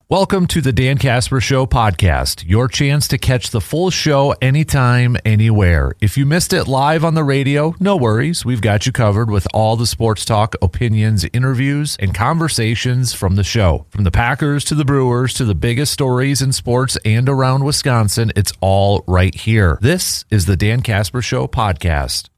Welcome to the Dan Casper Show podcast, your chance to catch the full show anytime, anywhere. If you missed it live on the radio, no worries. We've got you covered with all the sports talk, opinions, interviews, and conversations from the show. From the Packers to the Brewers to the biggest stories in sports and around Wisconsin, it's all right here. This is the Dan Casper Show podcast.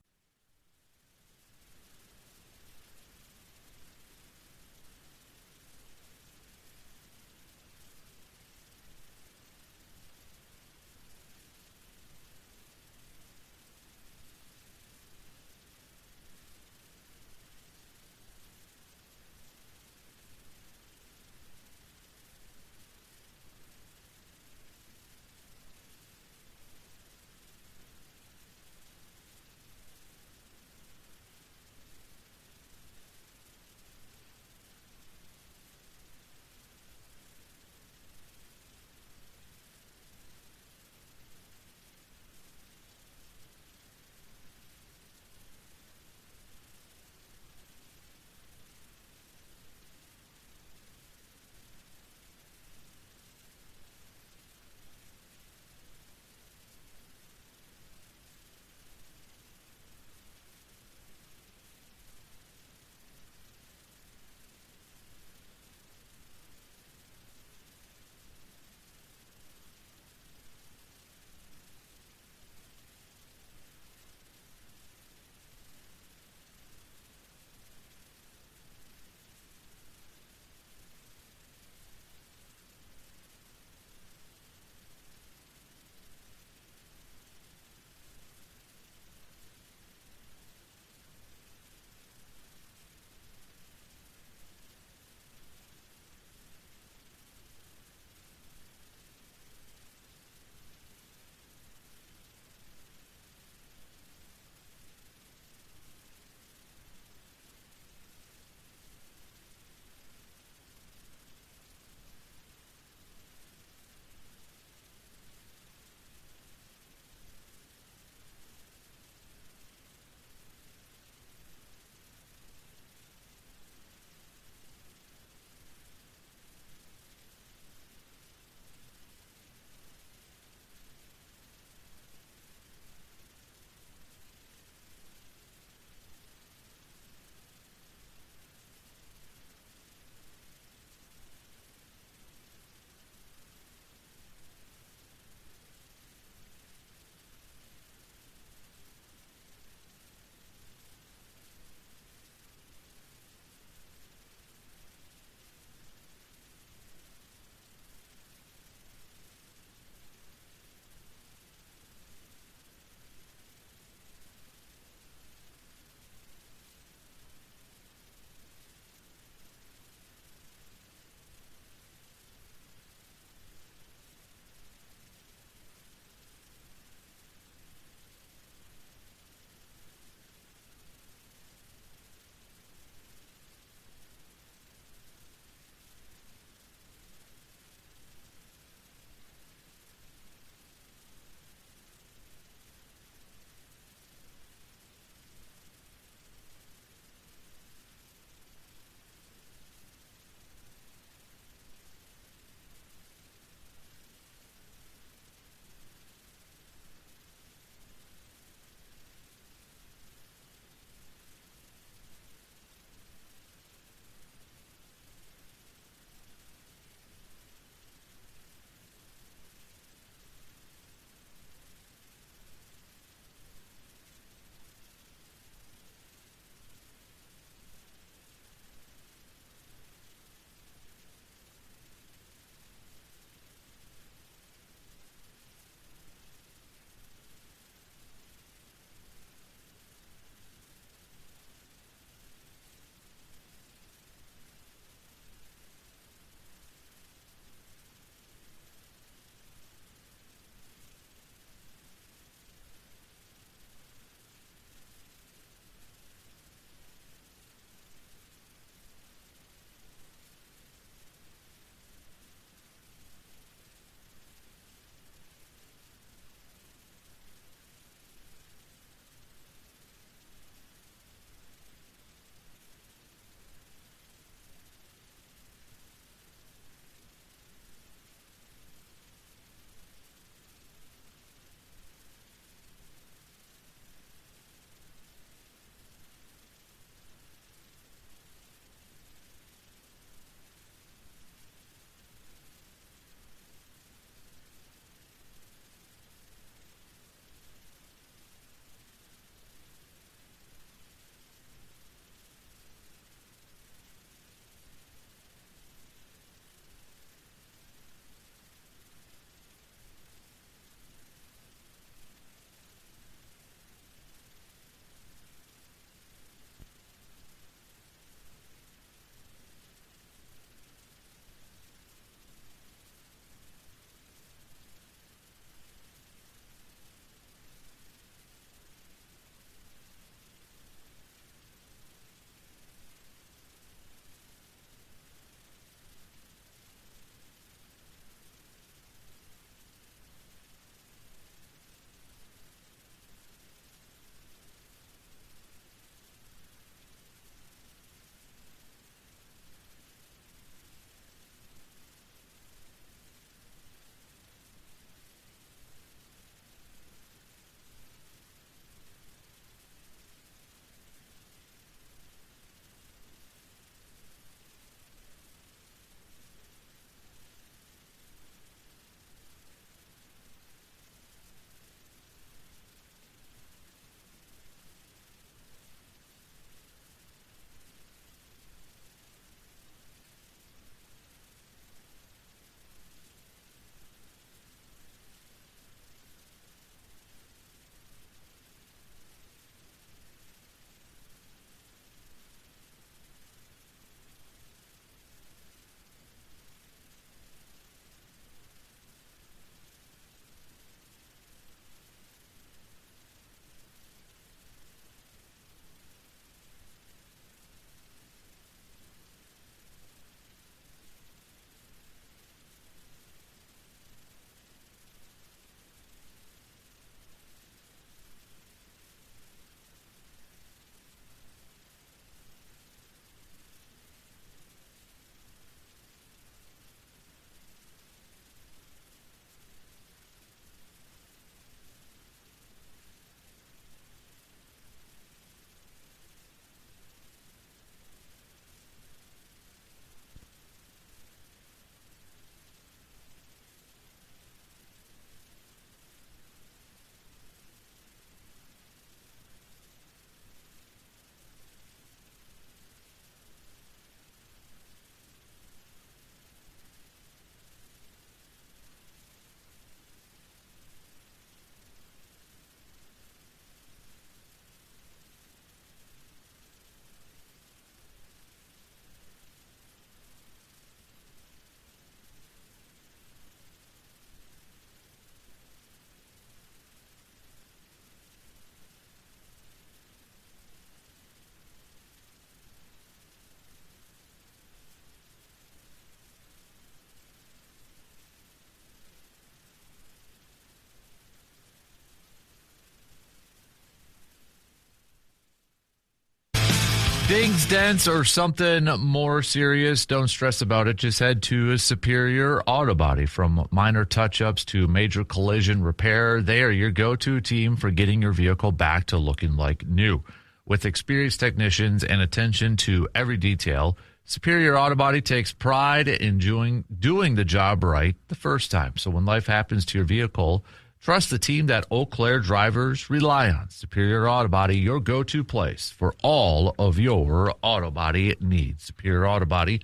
Dings, dents, or something more serious, don't stress about it. Just head to Superior Auto Body. From minor touch-ups to major collision repair, they are your go-to team for getting your vehicle back to looking like new. With experienced technicians and attention to every detail, Superior Auto Body takes pride in doing the job right the first time. So when life happens to your vehicle, trust the team that Eau Claire drivers rely on. Superior Auto Body, your go-to place for all of your auto body needs. Superior Auto Body,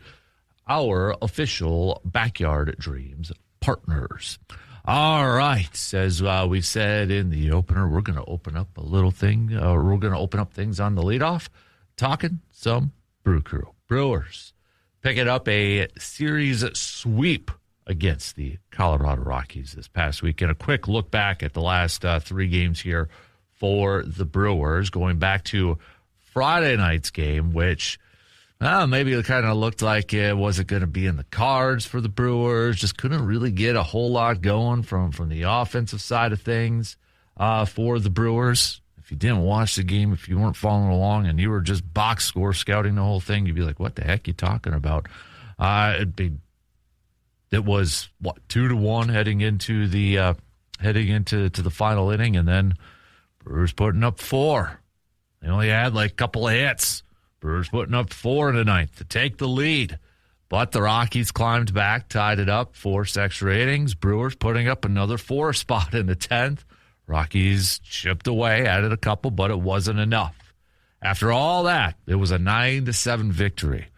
our official Backyard Dreams partners. All right, as we said in the opener, we're going to open up a little thing. We're going to open up things on the leadoff, talking some Brew Crew. Brewers picking up a series sweep against the Colorado Rockies this past week. And a quick look back at the last 3 games here for the Brewers, going back to Friday night's game, which maybe it kind of looked like it wasn't going to be in the cards for the Brewers. Just couldn't really get a whole lot going from the offensive side of things for the Brewers. If you didn't watch the game, if you weren't following along and you were just box score scouting the whole thing, you'd be like, what the heck are you talking about? It was 2-1 heading into the final inning, and then Brewers putting up 4. They only had like a couple of hits. Brewers putting up 4 in the ninth to take the lead, but the Rockies climbed back, tied it up, forced extra innings. Brewers putting up another 4 spot in the 10th. Rockies chipped away, added a couple, but it wasn't enough. After all that, it was a 9-7 victory.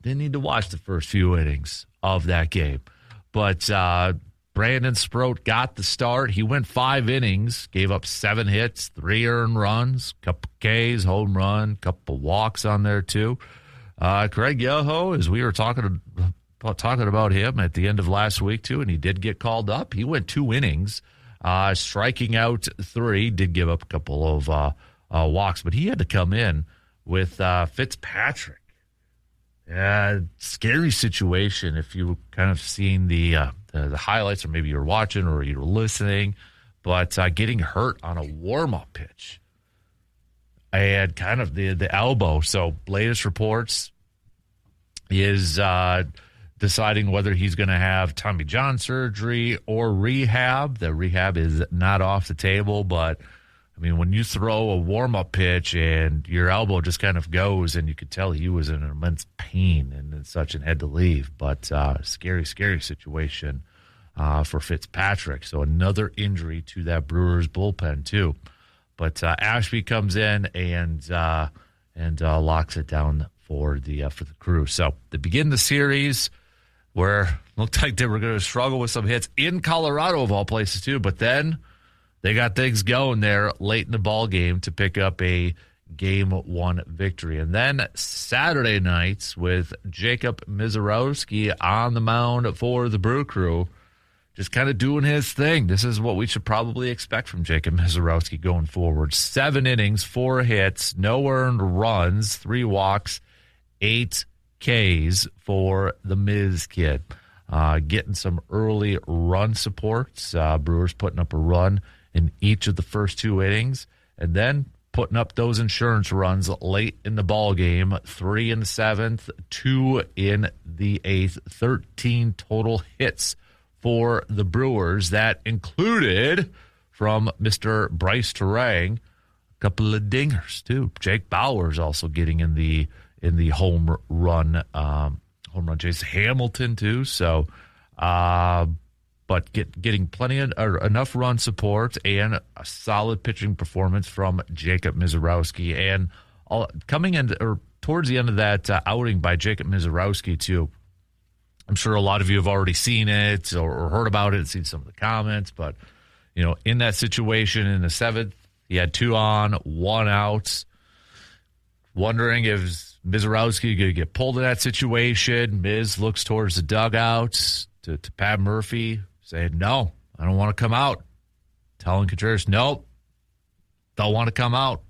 Didn't need to watch the first few innings of that game. But Brandon Sproat got the start. He went 5 innings, gave up 7 hits, 3 earned runs, couple Ks, home run, couple walks on there too. Craig Yoho, as we were talking about him at the end of last week too, and he did get called up. He went 2 innings, striking out 3, did give up a couple of walks, but he had to come in with Fitzpatrick. Yeah, scary situation if you kind of seen the highlights, or maybe you're watching or you're listening, but getting hurt on a warm-up pitch and kind of the elbow. So latest reports is deciding whether he's going to have Tommy John surgery or rehab. The rehab is not off the table, but I mean, when you throw a warm-up pitch and your elbow just kind of goes, and you could tell he was in immense pain and such and had to leave. But scary situation for Fitzpatrick. So another injury to that Brewers bullpen too. But Ashby comes in and locks it down for the Crew. So they begin the series where it looked like they were going to struggle with some hits in Colorado of all places too. But then they got things going there late in the ball game to pick up a Game 1 victory. And then Saturday nights with Jacob Mizorowski on the mound for the Brew Crew, just kind of doing his thing. This is what we should probably expect from Jacob Mizorowski going forward. 7 innings, 4 hits, no earned runs, 3 walks, 8 Ks for the Miz kid. Getting some early run supports. Brewers putting up a run in each of the first 2 innings, and then putting up those insurance runs late in the ball game. 3 in the 7th, 2 in the 8th, 13 total hits for the Brewers. That included from Mr. Bryce Terang, a couple of dingers too. Jake Bauers also getting in the home run chase. Hamilton too. So, but getting plenty of enough run support and a solid pitching performance from Jacob Mizorowski. And coming in or towards the end of that outing by Jacob Mizorowski too, I'm sure a lot of you have already seen it or heard about it, seen some of the comments. But in that situation in the 7th, he had 2 on, 1 out. Wondering if Mizorowski going to get pulled in that situation. Miz looks towards the dugouts to Pat Murphy, saying, no, I don't want to come out. Telling Contreras, nope, don't want to come out.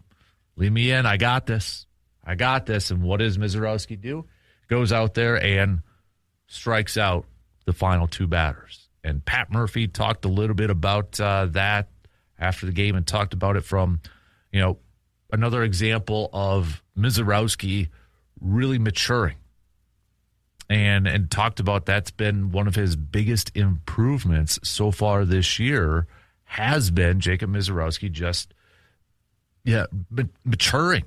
Leave me in. I got this. And what does Mizorowski do? Goes out there and strikes out the final 2 batters. And Pat Murphy talked a little bit about that after the game and talked about it from, another example of Mizorowski really maturing. And talked about that's been one of his biggest improvements so far this year has been Jacob Misiorowski just maturing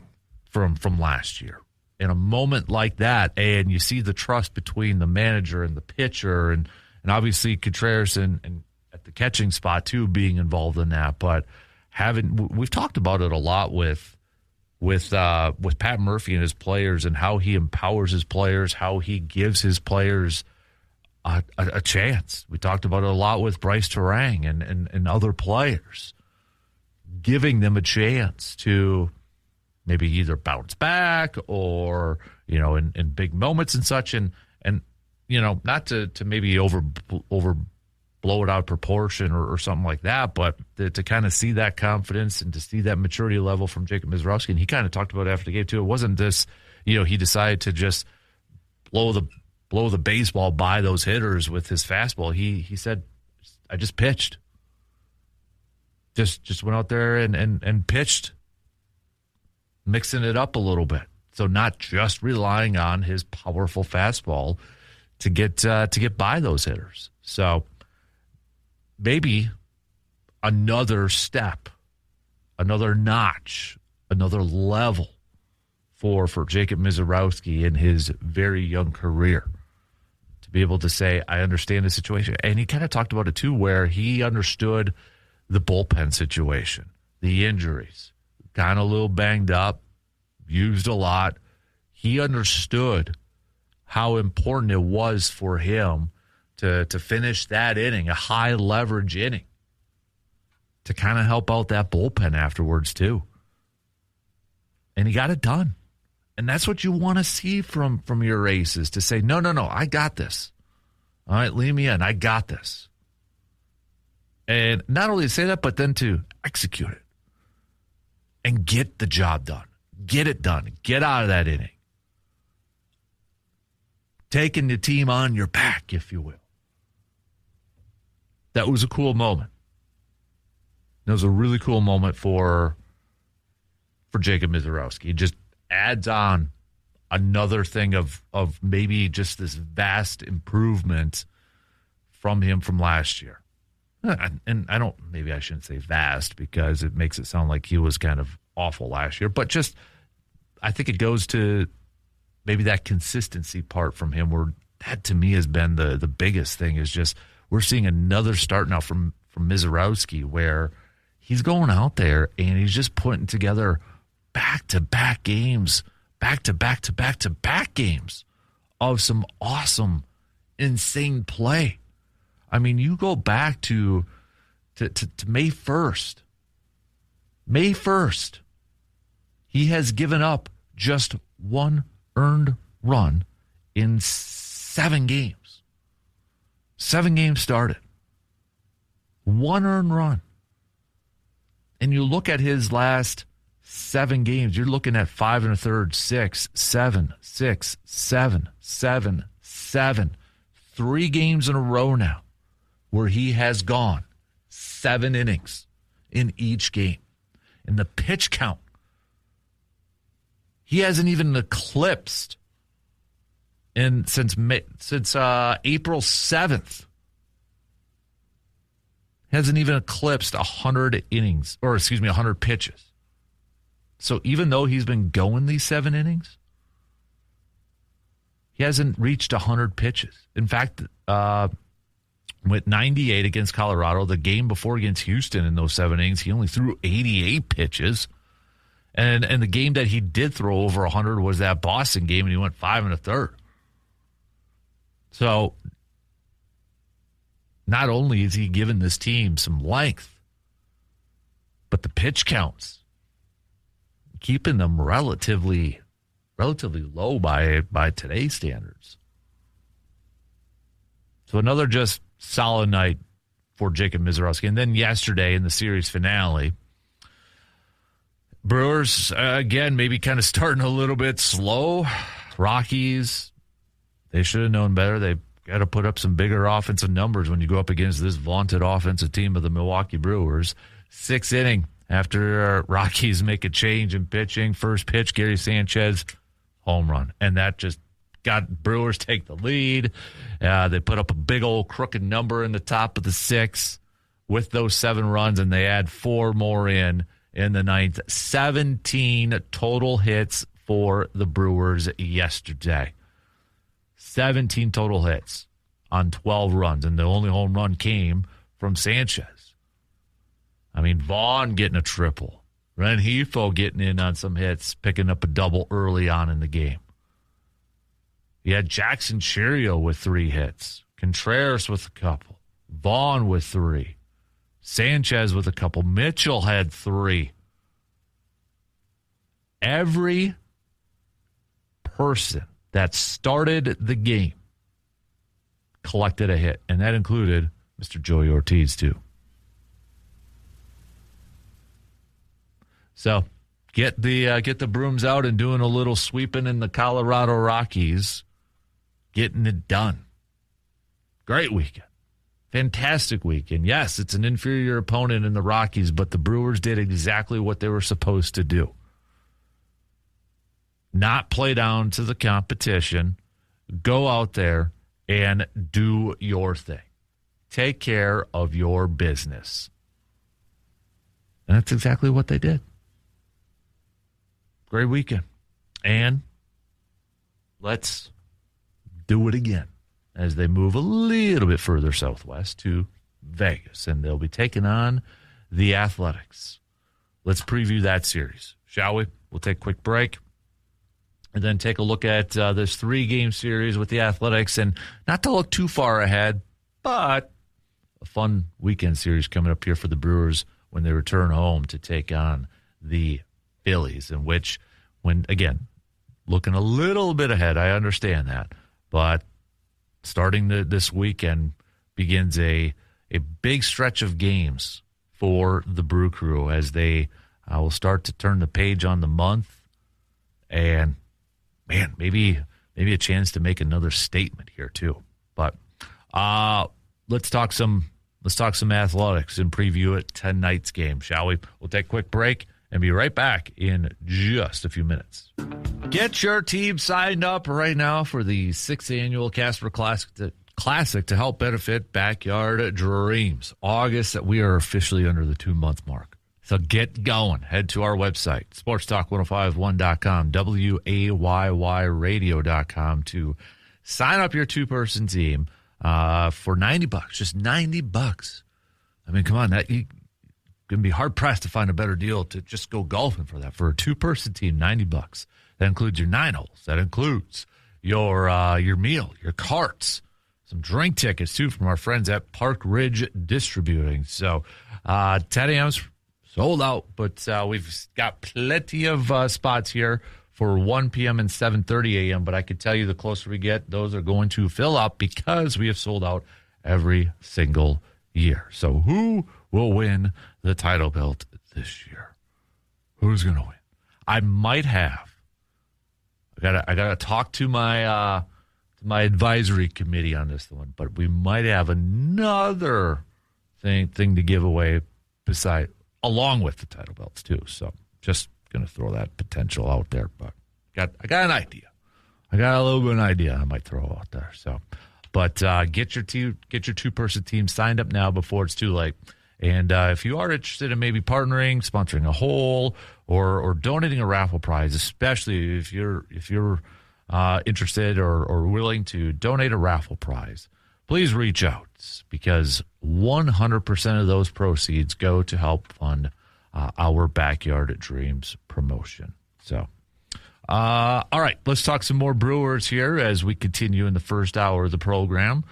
from last year. In a moment like that, and you see the trust between the manager and the pitcher, and obviously Contreras and at the catching spot too being involved in that. But we've talked about it a lot with Pat Murphy and his players and how he empowers his players, how he gives his players a chance. We talked about it a lot with Bryce Terang and other players, giving them a chance to maybe either bounce back or, in big moments and such. And not to maybe over blow it out proportion or something like that, but to kind of see that confidence and to see that maturity level from Jacob Misiorowski. And he kind of talked about it after the game too. It wasn't this, he decided to just blow the baseball by those hitters with his fastball. He said, I just pitched. Just went out there and pitched, mixing it up a little bit. So not just relying on his powerful fastball to get by those hitters. So maybe another step, another notch, another level for Jacob Misiorowski in his very young career to be able to say, I understand the situation. And he kind of talked about it too, where he understood the bullpen situation, the injuries, kind of a little banged up, used a lot. He understood how important it was for him to finish that inning, a high leverage inning, to kind of help out that bullpen afterwards too. And he got it done. And that's what you want to see from your aces, to say, no, I got this. All right, leave me in. I got this. And not only to say that, but then to execute it and get the job done. Get it done. Get out of that inning. Taking the team on your back, if you will. That was a cool moment. That was a really cool moment for Jacob Misiorowski. It just adds on another thing of maybe just this vast improvement from him from last year. And maybe I shouldn't say vast because it makes it sound like he was kind of awful last year, but just I think it goes to maybe that consistency part from him, where that to me has been the biggest thing, is just we're seeing another start now from Misiorowski where he's going out there and he's just putting together back-to-back games, back-to-back games of some awesome, insane play. I mean, you go back to May 1st. May 1st, he has given up just one earned run in 7 games. 7 games started. One earned run. And you look at his last 7 games, you're looking at 5 1/3, 6, 7, 6, 7, 7, 7. 3 games in a row now where he has gone 7 innings in each game. And the pitch count, he hasn't even eclipsed since April 7th. Hasn't even eclipsed 100 innings, 100 pitches. So even though he's been going these 7 innings, he hasn't reached 100 pitches. In fact, went 98 against Colorado. The game before against Houston in those 7 innings, he only threw 88 pitches. And the game that he did throw over 100 was that Boston game, and he went 5 1/3. So not only is he giving this team some length, but the pitch counts, keeping them relatively low by today's standards. So another just solid night for Jacob Misiorowski. And then yesterday in the series finale, Brewers, again, maybe kind of starting a little bit slow. Rockies, they should have known better. They got to put up some bigger offensive numbers when you go up against this vaunted offensive team of the Milwaukee Brewers. 6th inning after Rockies make a change in pitching. First pitch, Gary Sanchez home run. And that just got Brewers take the lead. They put up a big old crooked number in the top of the 6th with those 7 runs, and they add 4 more in the 9th. 17 total hits for the Brewers yesterday. 17 total hits on 12 runs, and the only home run came from Sanchez. I mean, Vaughn getting a triple. Rengifo getting in on some hits, picking up a double early on in the game. You had Jackson Cherio with 3 hits. Contreras with a couple. Vaughn with 3. Sanchez with a couple. Mitchell had 3. Every person that started the game collected a hit, and that included Mr. Joey Ortiz, too. So get the brooms out and doing a little sweeping in the Colorado Rockies, getting it done. Great weekend. Fantastic weekend. Yes, it's an inferior opponent in the Rockies, but the Brewers did exactly what they were supposed to do. Not play down to the competition. Go out there and do your thing. Take care of your business. And that's exactly what they did. Great weekend. And let's do it again as they move a little bit further southwest to Vegas. And they'll be taking on the Athletics. Let's preview that series, shall we? We'll take a quick break and then take a look at this 3-game series with the Athletics. And not to look too far ahead, but a fun weekend series coming up here for the Brewers when they return home to take on the Phillies, in which, when, again, looking a little bit ahead, I understand that, but starting this weekend begins a big stretch of games for the Brew Crew as they will start to turn the page on the month, and man, maybe a chance to make another statement here too. But let's talk some athletics and preview it tonight's game, shall we? We'll take a quick break and be right back in just a few minutes. Get your team signed up right now for the 6th annual Casper Classic to help benefit Backyard Dreams. August, we are officially under the 2-month mark. So get going. Head to our website, sportstalk1051.com, WAYYradio.com to sign up your 2-person team for $90, just $90. I mean, come on, that you going to be hard pressed to find a better deal to just go golfing for that. For a 2-person team, $90. That includes your 9 holes. That includes your meal, your carts, some drink tickets too from our friends at Park Ridge Distributing. So 10 a.m.'s sold out, but we've got plenty of spots here for 1 p.m. and 7:30 a.m. But I can tell you, the closer we get, those are going to fill up because we have sold out every single year. So who will win the title belt this year? Who's going to win? I might have. I gotta talk to my advisory committee on this one, but we might have another thing to give away along with the title belts too. So just going to throw that potential out there, but I got an idea. I got a little bit of an idea I might throw out there. So, but get your 2-person team signed up now before it's too late. And if you are interested in maybe partnering, sponsoring a hole, or donating a raffle prize, especially if you're interested or willing to donate a raffle prize, please reach out, because 100% of those proceeds go to help fund our Backyard Dreams promotion. So, all right, let's talk some more Brewers here as we continue in the first hour of the program.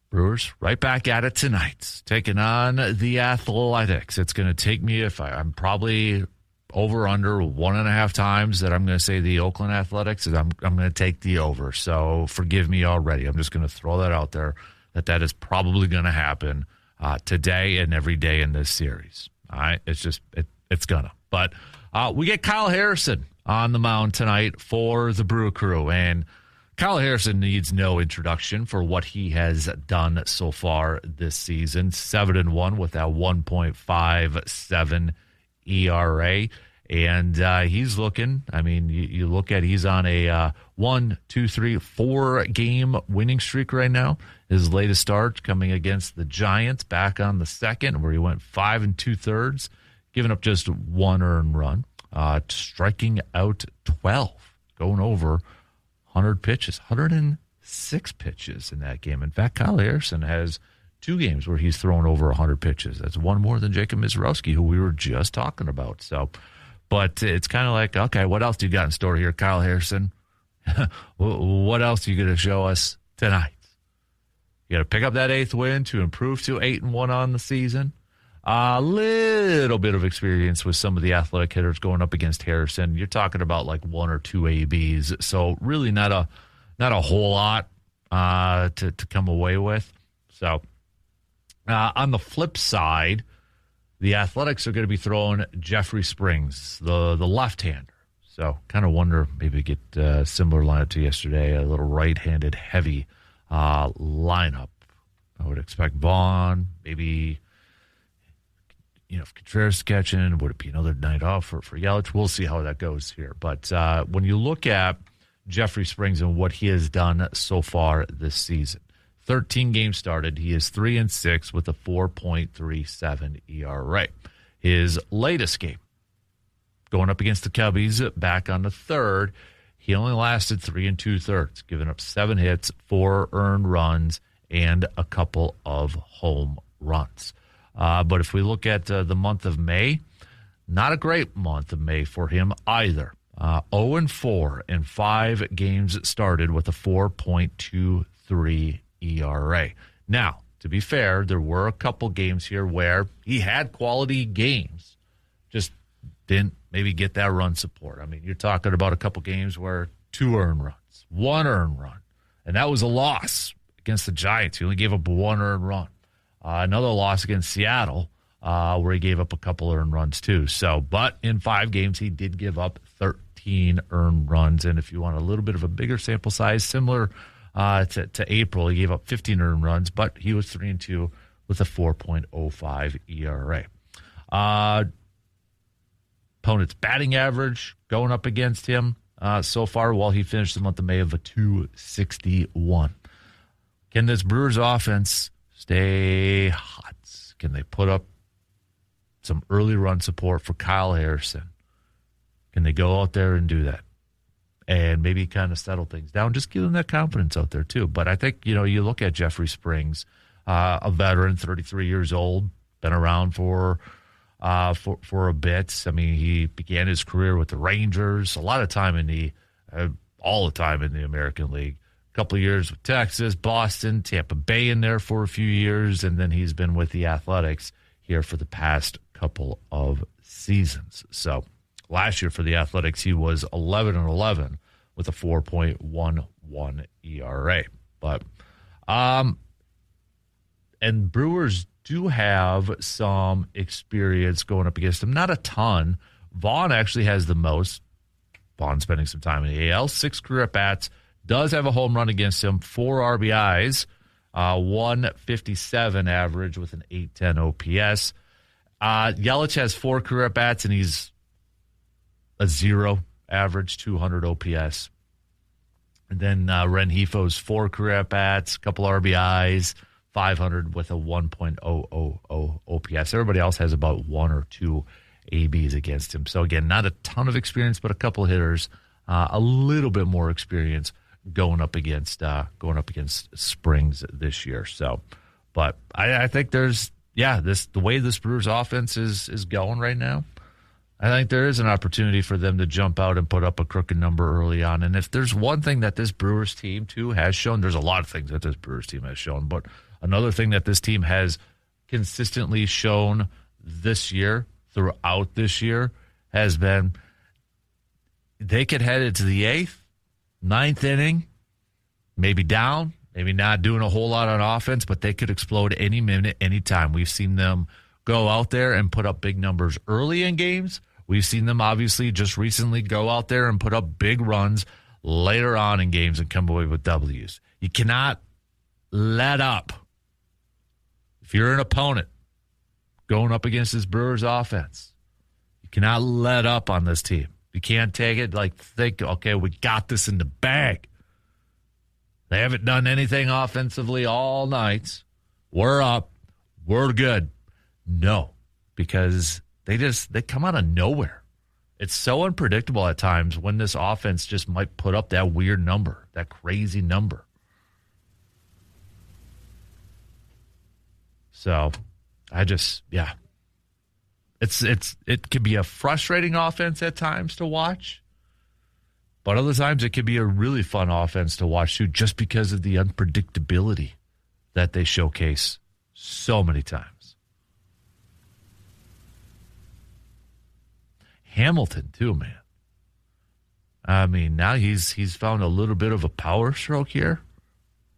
Brewers right back at it tonight, taking on the Athletics. It's going to take me, I'm probably over under 1.5 times that I'm going to say the Oakland Athletics, I'm going to take the over. So forgive me already. I'm just going to throw that out there, that is probably going to happen today and every day in this series. All right, it's going to. But we get Kyle Harrison on the mound tonight for the Brew Crew, and Kyle Harrison needs no introduction for what he has done so far this season. 7-1 with that 1.57 ERA. And he's looking, I mean, you look at, he's on a 4-game winning streak right now. His latest start coming against the Giants back on the 2nd, where he went 5 2/3, giving up just 1 earned run, striking out 12, going over 100 pitches, 106 pitches in that game. In fact, Kyle Harrison has 2 games where he's thrown over 100 pitches. That's 1 more than Jacob Mizorowski, who we were just talking about. So, but it's kind of like, okay, what else do you got in store here, Kyle Harrison? What else are you going to show us tonight? You got to pick up that 8th win to improve to 8-1 on the season. A little bit of experience with some of the athletic hitters going up against Harrison. You're talking about like 1 or 2 ABs, so really not a whole lot to come away with. So on the flip side, the Athletics are going to be throwing Jeffrey Springs, the left-hander. So kind of wonder, maybe get a similar lineup to yesterday, a little right-handed heavy lineup. I would expect Vaughn, maybe, if Contreras is catching, would it be another night off for Yelich? We'll see how that goes here. But when you look at Jeffrey Springs and what he has done so far this season, 13 games started. He is 3-6 with a 4.37 ERA. His latest game, going up against the Cubbies back on the 3rd, he only lasted 3 2/3, giving up 7 hits, 4 earned runs, and a couple of home runs. But if we look at the month of May, not a great month of May for him either. 0-4 in 5 games started with a 4.23 ERA. Now, to be fair, there were a couple games here where he had quality games, just didn't maybe get that run support. I mean, you're talking about a couple games where 2 earned runs, 1 earned run, and that was a loss against the Giants. He only gave up 1 earned run. Another loss against Seattle, where he gave up a couple earned runs too. So, but in 5 games, he did give up 13 earned runs. And if you want a little bit of a bigger sample size, similar to April, he gave up 15 earned runs, but he was 3-2 with a 4.05 ERA. Opponent's batting average going up against him so far, while he finished the month of May of a 261. Can this Brewers offense stay hot? Can they put up some early run support for Kyle Harrison? Can they go out there and do that? And maybe kind of settle things down, just give them that confidence out there too. But I think, you look at Jeffrey Springs, a veteran, 33 years old, been around for a bit. I mean, he began his career with the Rangers, all the time in the American League. A couple of years with Texas, Boston, Tampa Bay in there for a few years, and then he's been with the Athletics here for the past couple of seasons. So last year for the Athletics, he was 11-11 with a 4.11 ERA. But and Brewers do have some experience going up against him. Not a ton. Vaughn actually has the most. Vaughn spending some time in the AL, 6 career at-bats, does have a home run against him, 4 RBIs, 157 average with an 810 OPS. Yelich has 4 career at-bats, and he's a 0 average, 200 OPS. And then Renjifo's 4 career at-bats, a couple RBIs, 500 with a 1.000 OPS. Everybody else has about 1 or 2 ABs against him. So, again, not a ton of experience, but a couple of hitters, a little bit more experience going up against Springs this year. So, but I think there's the way this Brewers offense is going right now, I think there is an opportunity for them to jump out and put up a crooked number early on. And if there's one thing that this Brewers team too has shown, there's a lot of things that this Brewers team has shown, but another thing that this team has consistently shown throughout this year has been they could head into the 8th, 9th inning, maybe down, maybe not doing a whole lot on offense, but they could explode any minute, any time. We've seen them go out there and put up big numbers early in games. We've seen them obviously just recently go out there and put up big runs later on in games and come away with W's. You cannot let up. If you're an opponent going up against this Brewers offense, you Cannot let up on this team. You can't take it think, okay, we got this in the bag. They haven't done anything offensively all night. We're up. We're good. No, because they come out of nowhere. It's so unpredictable at times when this offense just might put up that weird number, that crazy number. So it could be a frustrating offense at times to watch, but other times it could be a really fun offense to watch too, just because of the unpredictability that they showcase so many times. Hamilton too, man. I mean, now he's found a little bit of a power stroke here,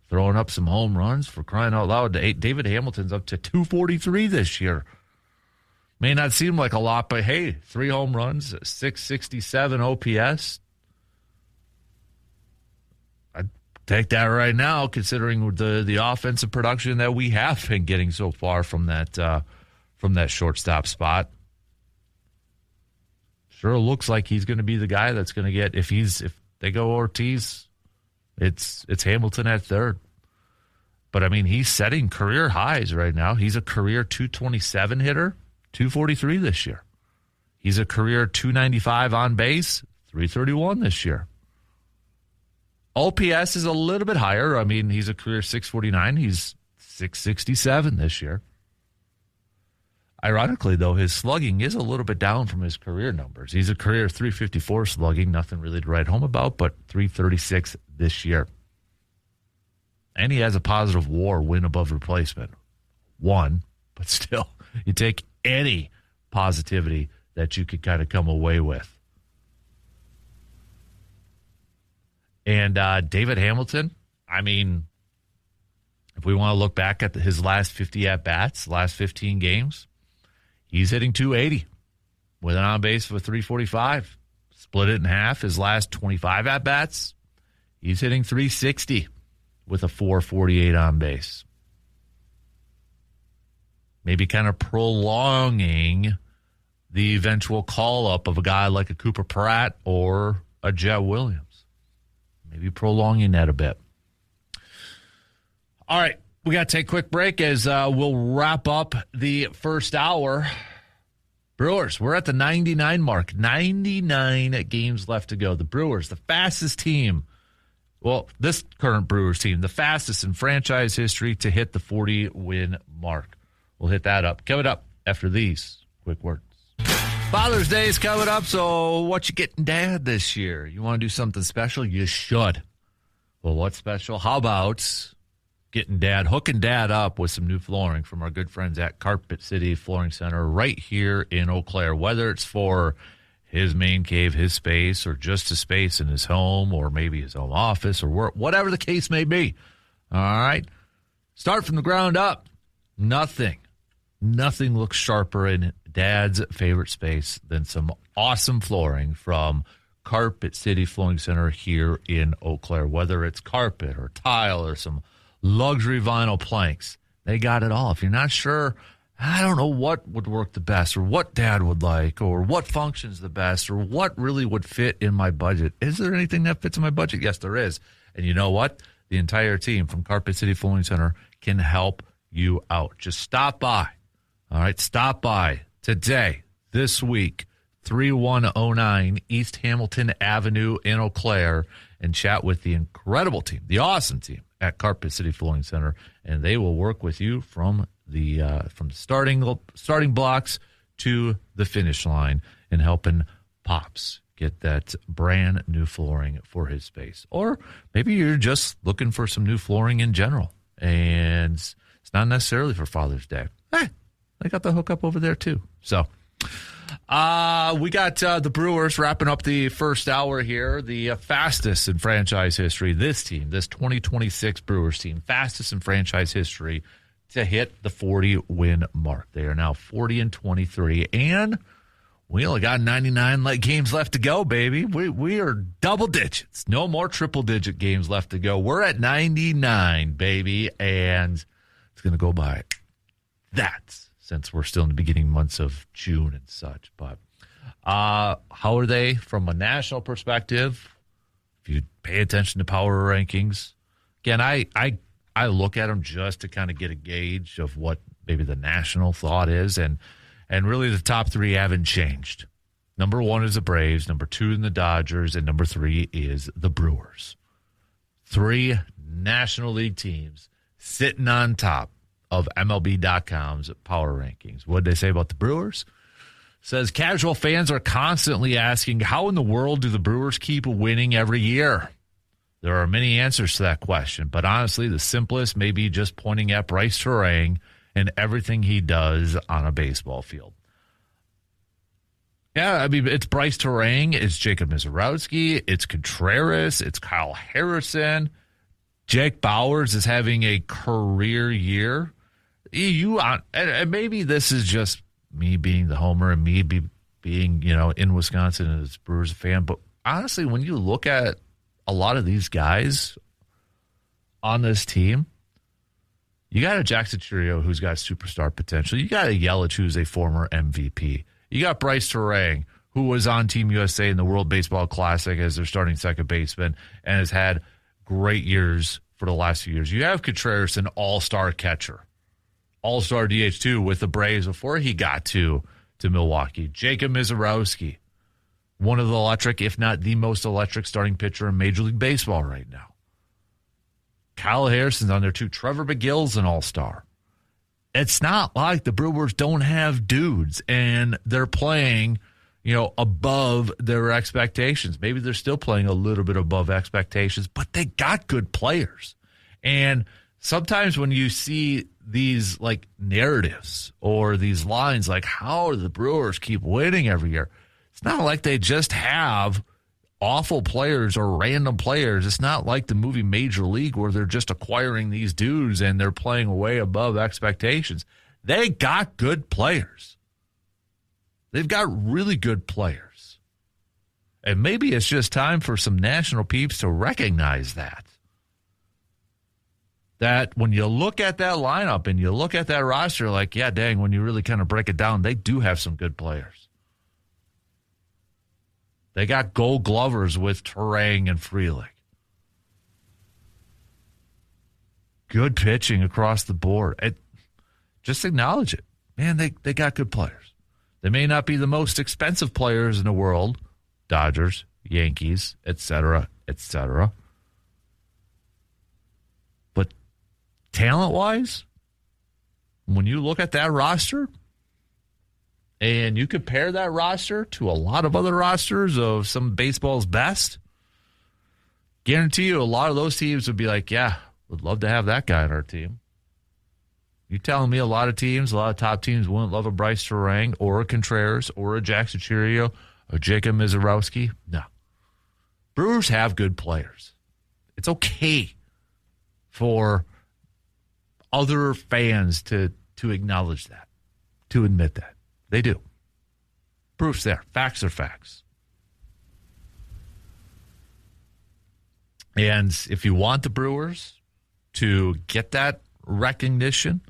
throwing up some home runs, for crying out loud. David Hamilton's up to 243 this year. May not seem like a lot, but hey, 3 home runs, 667 OPS. I'd take that right now, considering the offensive production that we have been getting so far from that shortstop spot. Sure looks like he's going to be the guy that's going to get, if they go Ortiz, it's Hamilton at third. But I mean, he's setting career highs right now. He's a career 227 hitter, 243 this year. He's a career 295 on base, 331 this year. OPS is a little bit higher. I mean, he's a career 649. He's 667 this year. Ironically, though, his slugging is a little bit down from his career numbers. He's a career 354 slugging, nothing really to write home about, but 336 this year. And he has a positive WAR, win above replacement. 1, but still, you take any positivity that you could kind of come away with. And David Hamilton, I mean, if we want to look back at his last 50 at-bats, last 15 games, he's hitting 280 with an on-base of a 345. Split it in half. His last 25 at-bats, he's hitting 360 with a 448 on base. Maybe kind of prolonging the eventual call-up of a guy like a Cooper Pratt or a Jet Williams. Maybe prolonging that a bit. All right, we got to take a quick break as we'll wrap up the first hour. Brewers, we're at the 99 mark. 99 games left to go. The Brewers, the fastest team. Well, this current Brewers team, the fastest in franchise history to hit the 40-win mark. We'll hit that up. Coming up after these quick words. Father's Day is coming up, so what you getting Dad this year? You want to do something special? You should. Well, what's special? How about hooking Dad up with some new flooring from our good friends at Carpet City Flooring Center right here in Eau Claire. Whether it's for his man cave, his space, or just a space in his home, or maybe his home office, or work, whatever the case may be. All right? Start from the ground up. Nothing looks sharper in Dad's favorite space than some awesome flooring from Carpet City Flooring Center here in Eau Claire. Whether it's carpet or tile or some luxury vinyl planks, they got it all. If you're not sure, I don't know what would work the best or what Dad would like or what functions the best or what really would fit in my budget. Is there anything that fits in my budget? Yes, there is. And you know what? The entire team from Carpet City Flooring Center can help you out. Just stop by. All right, stop by today, this week, 3109 East Hamilton Avenue in Eau Claire, and chat with the incredible team, the awesome team at Carpet City Flooring Center, and they will work with you from the starting blocks to the finish line and helping Pops get that brand new flooring for his space. Or maybe you're just looking for some new flooring in general, and it's not necessarily for Father's Day. They got the hookup over there too. So we got the Brewers wrapping up the first hour here. The fastest in franchise history. This team, this 2026 Brewers team, fastest in franchise history to hit the 40-win mark. They are now 40-23, and we only got 99 games left to go, baby. We are double digits. No more triple-digit games left to go. We're at 99, baby, and it's going to go by that, since we're still in the beginning months of June and such. But How are they from a national perspective? If you pay attention to power rankings, again, I look at them just to kind of get a gauge of what maybe the national thought is, and really the top three haven't changed. Number one is the Braves, number two is the Dodgers, and number three is the Brewers. 3 National League teams sitting on top of MLB.com's power rankings. What did they say about the Brewers? Says casual fans are constantly asking, how in the world do the Brewers keep winning every year? There are many answers to that question, but honestly, the simplest may be just pointing at Bryce Terang and everything he does on a baseball field. Yeah, I mean, it's Bryce Terang, it's Jacob Misiorowski, it's Contreras, it's Kyle Harrison. Jake Bauers is having a career year. And maybe this is just me being the homer and me being, in Wisconsin as a Brewers fan. But honestly, when you look at a lot of these guys on this team, you got a Jackson Chourio who's got superstar potential. You got a Yelich who's a former MVP. You got Bryce Terang, who was on Team USA in the World Baseball Classic as their starting second baseman and has had great years for the last few years. You have Contreras, an all-star catcher, all-star DH2 with the Braves before he got to Milwaukee. Jacob Misiorowski, one of the electric, if not the most electric starting pitcher in Major League Baseball right now. Kyle Harrison's on there too. Trevor McGill's an all-star. It's not like the Brewers don't have dudes and they're playing, above their expectations. Maybe they're still playing a little bit above expectations, but they got good players. And sometimes when you see these like narratives or these lines like how do the Brewers keep winning every year, it's not like they just have awful players or random players. It's not like the movie Major League where they're just acquiring these dudes and they're playing way above expectations. They got good players. They've got really good players. And maybe it's just time for some national peeps to recognize that. That when you look at that lineup and you look at that roster, like, yeah, dang, when you really kind of break it down, they do have some good players. They got gold glovers with Terang and Frelick. Good pitching across the board. Just acknowledge it. Man, they got good players. They may not be the most expensive players in the world, Dodgers, Yankees, et cetera, et cetera. But talent-wise, when you look at that roster, and you compare that roster to a lot of other rosters of some of baseball's best, guarantee you a lot of those teams would be like, yeah, would love to have that guy on our team. You're telling me a lot of teams, a lot of top teams wouldn't love a Bryce Terang or a Contreras or a Jackson Chourio or Jacob Misiorowski? No. Brewers have good players. It's okay for other fans to acknowledge that, to admit that. They do. Proof's there. Facts are facts. And if you want the Brewers to get that recognition,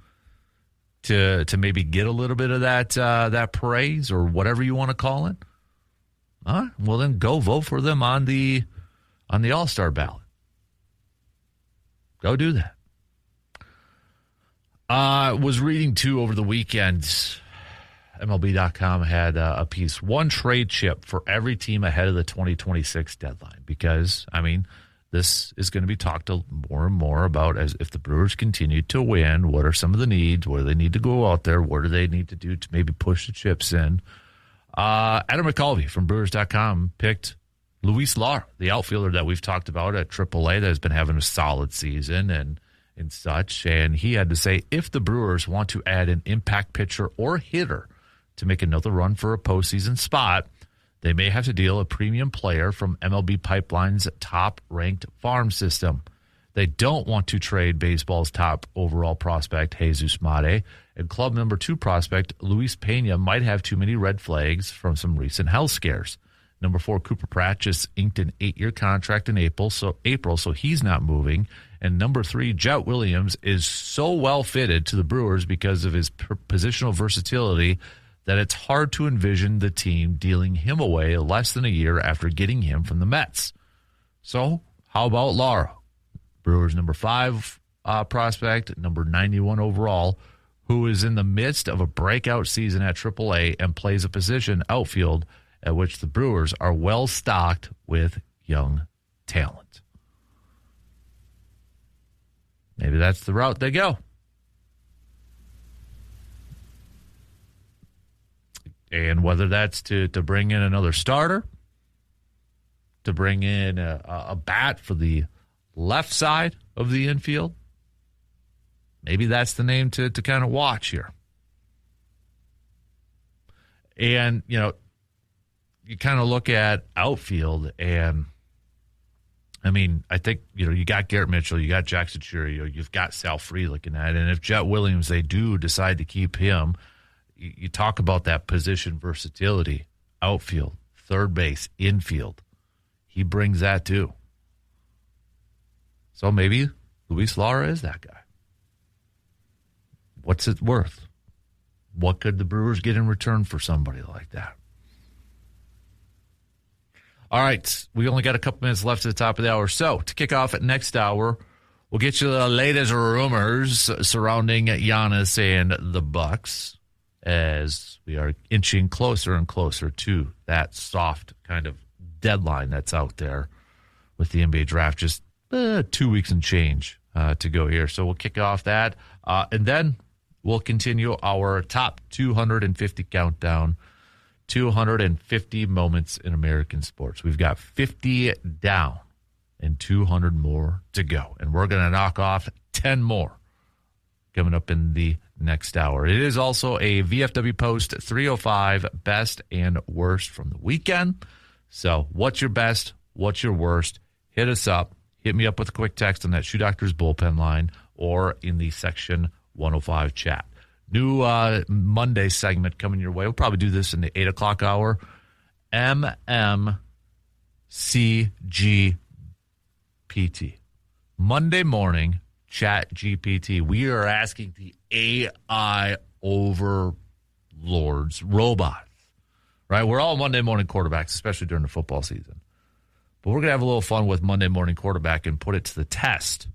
to maybe get a little bit of that praise or whatever you want to call it, well then go vote for them on the All-Star ballot. Go do that. Was reading too over the weekend. MLB.com had a piece, one trade chip for every team ahead of the 2026 deadline, because, this is going to be talked more and more about as if the Brewers continue to win, what are some of the needs, what do they need to go out there, what do they need to do to maybe push the chips in. Adam McCulvey from Brewers.com picked Luis Lara, the outfielder that we've talked about at AAA that has been having a solid season and such, and he had to say if the Brewers want to add an impact pitcher or hitter to make another run for a postseason spot, they may have to deal a premium player from MLB Pipeline's top-ranked farm system. They don't want to trade baseball's top overall prospect, Jesus Mate, and club number 2 prospect, Luis Pena, might have too many red flags from some recent health scares. Number 4, Cooper Pratt just inked an 8-year contract in April, so he's not moving. And number 3, Jet Williams, is so well fitted to the Brewers because of his positional versatility that it's hard to envision the team dealing him away less than a year after getting him from the Mets. So how about Lara, Brewers number 5 prospect, number 91 overall, who is in the midst of a breakout season at AAA and plays a position outfield at which the Brewers are well stocked with young talent. Maybe that's the route they go. And whether that's to bring in another starter, to bring in a bat for the left side of the infield, maybe that's the name to kind of watch here. And, you know, you kind of look at outfield, and, I mean, I think, you know, you got Garrett Mitchell, you got Jackson Churio, you've got Sal Free looking at it. And if Jet Williams, they do decide to keep him, you talk about that position versatility, outfield, third base, infield. He brings that too. So maybe Luis Lara is that guy. What's it worth? What could the Brewers get in return for somebody like that? All right, we only got a couple minutes left at the top of the hour. So to kick off at next hour, we'll get you the latest rumors surrounding Giannis and the Bucks as we are inching closer and closer to that soft kind of deadline that's out there with the NBA draft. Just 2 weeks and change to go here. So we'll kick off that. And then we'll continue our top 250 countdown, 250 moments in American sports. We've got 50 down and 200 more to go. And we're going to knock off 10 more coming up in the next hour. It is also a VFW Post 305 best and worst from the weekend. So what's your best? What's your worst? Hit us up. Hit me up with a quick text on that Shoe Doctors bullpen line or in the Section 105 chat. New Monday segment coming your way. We'll probably do this in the 8 o'clock hour. MMCGPT. Monday morning, Chat GPT. We are asking the AI overlords, robots, right? We're all Monday morning quarterbacks, especially during the football season. But we're going to have a little fun with Monday morning quarterback and put it to the test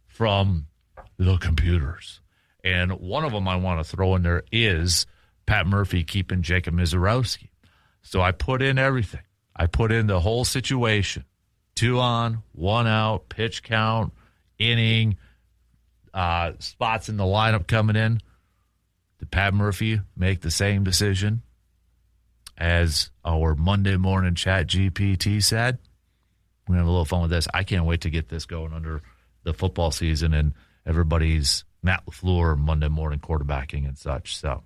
from the computers. And one of them I want to throw in there is Pat Murphy keeping Jacob Mizorowski. So I put in everything. I put in the whole situation. 2 on, 1 out, pitch count, inning, spots in the lineup coming in. Did Pat Murphy make the same decision as our Monday morning Chat GPT said? We're going to have a little fun with this. I can't wait to get this going under the football season and everybody's Matt LaFleur Monday morning quarterbacking and such. So,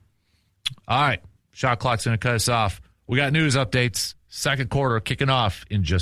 all right, shot clock's going to cut us off. We got news updates. Second quarter kicking off in just